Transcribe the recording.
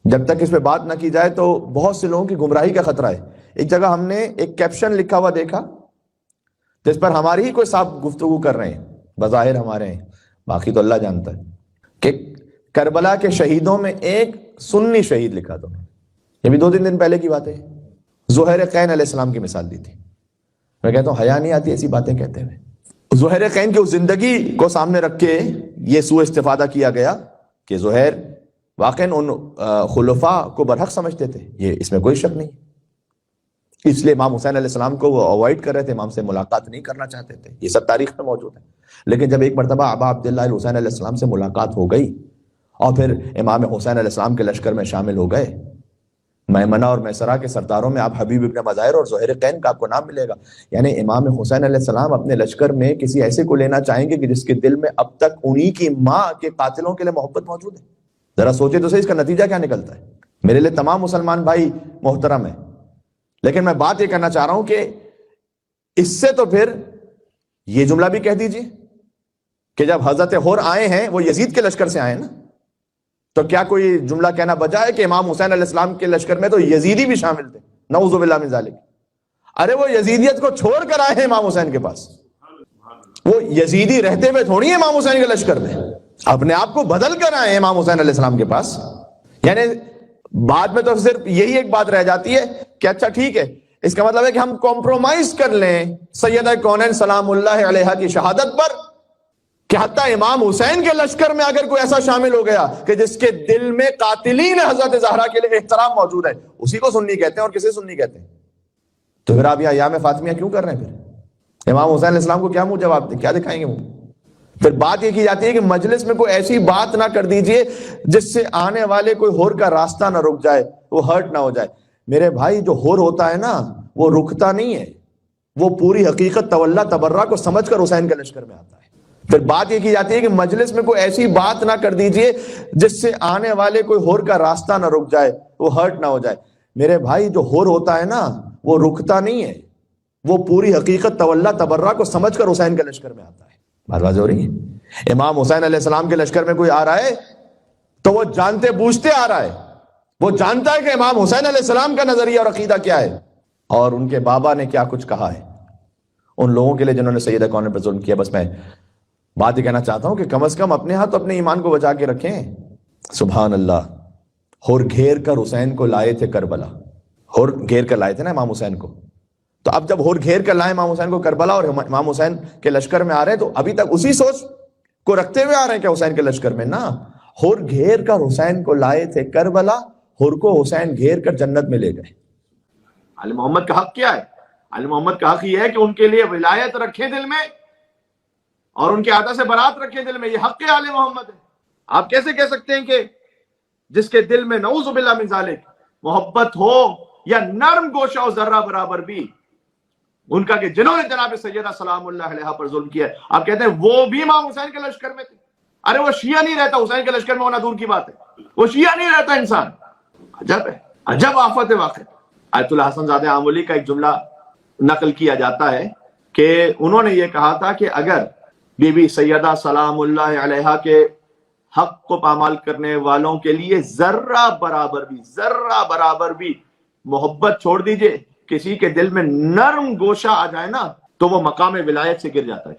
جب تک اس پہ بات نہ کی جائے تو بہت سے لوگوں کی گمراہی کا خطرہ ہے۔ ایک جگہ ہم نے ایک کیپشن لکھا ہوا دیکھا جس پر ہماری ہی کوئی صاحب گفتگو کر رہے ہیں، بظاہر ہمارے ہیں، باقی تو اللہ جانتا ہے، کہ کربلا کے شہیدوں میں ایک سنی شہید لکھا تھا۔ یہ بھی 2-3 دن پہلے کی بات ہے۔ زہیر قین علیہ السلام کی مثال دی تھی۔ میں کہتا ہوں حیا نہیں آتی ایسی باتیں کہتے ہوئے۔ زہیر قین کی اس زندگی کو سامنے رکھ کے یہ سوء استفادہ کیا گیا کہ زہیر واقعاً ان خلفاء کو برحق سمجھتے تھے، یہ اس میں کوئی شک نہیں، اس لیے امام حسین علیہ السلام کو وہ اوائڈ کر رہے تھے، امام سے ملاقات نہیں کرنا چاہتے تھے، یہ سب تاریخ میں موجود ہے۔ لیکن جب ایک مرتبہ ابا عبداللہ الحسین علیہ السلام سے ملاقات ہو گئی اور پھر امام حسین علیہ السلام کے لشکر میں شامل ہو گئے، میمنہ اور میسرہ کے سرداروں میں آپ حبیب ابن مظاہر اور زہیر قین کا آپ کو نام ملے گا۔ یعنی امام حسین علیہ السلام اپنے لشکر میں کسی ایسے کو لینا چاہیں گے کہ جس کے دل میں اب تک انہی کی ماں کے قاتلوں کے لیے محبت موجود ہے۔ ذرا سوچے تو صحیح اس کا نتیجہ کیا نکلتا ہے۔ میرے لیے تمام مسلمان بھائی محترم ہیں، لیکن میں بات یہ کرنا چاہ رہا ہوں کہ اس سے تو پھر یہ جملہ بھی کہہ دیجئے کہ جب حضرت حر آئے ہیں وہ یزید کے لشکر سے آئے نا، تو کیا کوئی جملہ کہنا بجا ہے کہ امام حسین علیہ السلام کے لشکر میں تو یزیدی بھی شامل تھے؟ نعوذ باللہ من ذالک۔ ارے وہ یزیدیت کو چھوڑ کر آئے ہیں امام حسین کے پاس، وہ یزیدی رہتے ہوئے تھوڑی ہے امام حسین کے لشکر میں، اپنے آپ کو بدل کر آئے ہیں امام حسین علیہ السلام کے پاس۔ یعنی بعد میں تو صرف یہی ایک بات رہ جاتی ہے کہ اچھا ٹھیک ہے، اس کا مطلب ہے کہ ہم کمپرومائز کر لیں سیدہ کونین سلام اللہ علیہا کی شہادت پر، کہ حتیٰ امام حسین کے لشکر میں اگر کوئی ایسا شامل ہو گیا کہ جس کے دل میں قاتلین حضرت زہرا کے لیے احترام موجود ہے، اسی کو سنی کہتے ہیں۔ اور کسے سنی کہتے ہیں؟ تو پھر آپ یہ ایام فاطمیہ کیوں کر رہے ہیں؟ پھر امام حسین علیہ السلام کو کیا منہ جواب دیں، کیا دکھائیں گے وہ؟ پھر بات یہ کی جاتی ہے کہ مجلس میں کوئی ایسی بات نہ کر دیجئے جس سے آنے والے کوئی ہور کا راستہ نہ رک جائے، وہ ہرٹ نہ ہو جائے۔ میرے بھائی جو ہور ہوتا ہے نا وہ رکتا نہیں ہے، وہ پوری حقیقت تولا تبرہ کو سمجھ کر حسین کے لشکر میں آتا ہے۔ پھر بات یہ کی جاتی ہے کہ مجلس میں کوئی ایسی بات نہ کر دیجئے جس سے آنے والے کوئی ہور کا راستہ نہ رک جائے، وہ ہرٹ نہ ہو جائے۔ میرے بھائی جو ہور ہوتا ہے نا وہ رکتا نہیں ہے، وہ پوری حقیقت تولا تبرہ کو سمجھ کر حسین کے لشکر میں آتا ہے۔ بات واضح ہو رہی ہے؟ امام حسین علیہ السلام کے لشکر میں کوئی آ رہا ہے تو وہ جانتے بوجھتے آ رہا ہے، وہ جانتا ہے کہ امام حسین علیہ السلام کا نظریہ اور عقیدہ کیا ہے اور ان کے بابا نے کیا کچھ کہا ہے ان لوگوں کے لیے جنہوں نے سیدہ کونین پر ظلم کیا۔ بس میں بات یہ کہنا چاہتا ہوں کہ کم از کم اپنے ہاتھ اپنے ایمان کو بچا کے رکھیں۔ سبحان اللہ، ہور گھیر کر حسین کو لائے تھے کربلا، ہور گھیر کر لائے تھے نا امام حسین کو، تو اب جب ہور گھیر کر لائے امام حسین کو کربلا اور امام حسین کے لشکر میں آ رہے ہیں تو ابھی تک اسی سوچ کو رکھتے ہوئے آ رہے ہیں کہ حسین کے لشکر میں نا، ہور گھیر کر حسین کو لائے تھے کربلا، ہور کو حسین گھیر کر جنت میں لے گئے۔ آل محمد کا حق کیا ہے؟ آل محمد کا حق یہ ہے کہ ان کے لیے ولایت رکھیں دل میں اور ان کے عہدہ سے برات رکھیں دل میں، یہ حق آل محمد ہے۔ آپ کیسے کہہ سکتے ہیں کہ جس کے دل میں نعوذ باللہ من ذالک محبت ہو یا نرم گوشہ ہو ذرہ برابر بھی ان کا، کہ جنہوں نے جناب سیدہ سلام اللہ علیہا پر ظلم کیا ہے، آپ کہتے ہیں وہ بھی امام حسین کے لشکر میں تھے؟ ارے وہ شیعہ نہیں رہتا، حسین کے لشکر میں ہونا دور کی بات ہے، وہ شیعہ نہیں رہتا انسان۔ عجب ہے، عجب آفت ہے واقع۔ آیت اللہ حسن زادہ آمولی کا ایک جملہ نقل کیا جاتا ہے کہ انہوں نے یہ کہا تھا کہ اگر بی بی سیدہ سلام اللہ علیہا کے حق کو پامال کرنے والوں کے لیے ذرہ برابر بھی محبت چھوڑ دیجئے، کسی کے دل میں نرم گوشہ آ جائے نا تو وہ مقام ولایت سے گر جاتا ہے۔